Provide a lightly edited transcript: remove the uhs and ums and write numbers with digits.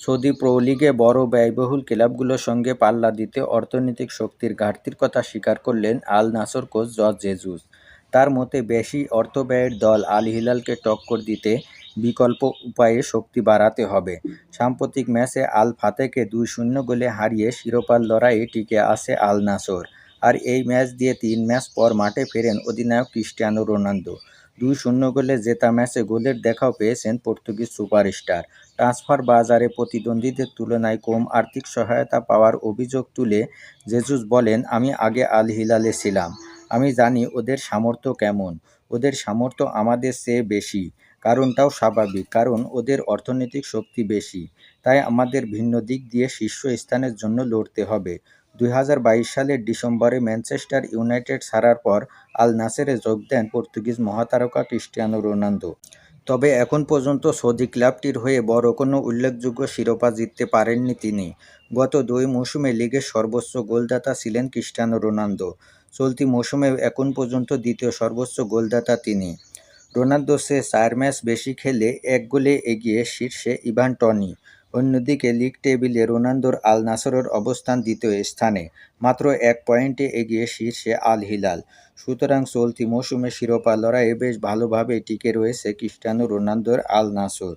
Saudi pro লিগে বড় ব্যয়বহুল ক্লাবগুলোর সঙ্গে পাল্লা দিতে অর্থনৈতিক শক্তির ঘাটতির কথা স্বীকার করলেন আল নাসর কোচ জর্জ জেসুস। তার মতে বেশি অর্থব্যয়ের দল আল হিলালকে টক্কর দিতে বিকল্প উপায়ে শক্তি বাড়াতে হবে। সাম্প্রতিক ম্যাচে আল ফাতেকে 2-0 গোলে হারিয়ে শিরোপার লড়াইয়ে টিকে আছে আল নাসর। আর এই ম্যাচ দিয়ে 3 ম্যাচ পর মাঠে ফেরেন অধিনায়ক ক্রিস্টিয়ানো রোনালদো। 2-0 গোলে জেতা ম্যাচে গোলের দেখাও পেয়েছেন পর্তুগিজ সুপারস্টার। ট্রান্সফার বাজারে প্রতিদ্বন্দ্বীদের তুলনায় কম আর্থিক সহায়তা পাওয়ার অভিযোগ তুলে জেসুস বলেন, আমি আগে আল হিলালে ছিলাম। আমি জানি ওদের সামর্থ্য কেমন। ওদের সামর্থ্য আমাদের চেয়ে বেশি। কারণটাও স্বাভাবিক, কারণ ওদের অর্থনৈতিক শক্তি বেশি। তাই আমাদের ভিন্ন দিক দিয়ে শীর্ষস্থানের জন্য লড়তে হবে। 2022 সালের ডিসেম্বরে ম্যানচেস্টার ইউনাইটেড ছাড়ার পর আল নাসেরে যোগ দেন পর্তুগিজ মহাতারকা ক্রিস্টিয়ানো রোনালদো। তবে এখন পর্যন্ত সৌদি ক্লাবটির হয়ে বড় কোনো উল্লেখযোগ্য শিরোপা জিততে পারেননি তিনি। গত 2 মৌসুমে লিগের সর্বোচ্চ গোলদাতা ছিলেন ক্রিস্টিয়ানো রোনালদো। চলতি মৌসুমে এখন পর্যন্ত দ্বিতীয় সর্বোচ্চ গোলদাতা তিনি। রোনালদোর চেয়ে 4 ম্যাচ বেশি খেলে 1 গোলে এগিয়ে শীর্ষে ইভান টনি। অন্যদিকে লিগ টেবিলে রোনালদোর আল নাসরের অবস্থান দ্বিতীয় স্থানে, মাত্র 1 পয়েন্টে এগিয়ে শীর্ষে আল হিলাল। সুতরাং চলতি মৌসুমে শিরোপা লড়াইয়ে বেশ ভালোভাবেই টিকে রয়েছে ক্রিস্টিয়ানো রোনালদোর আল নাসর।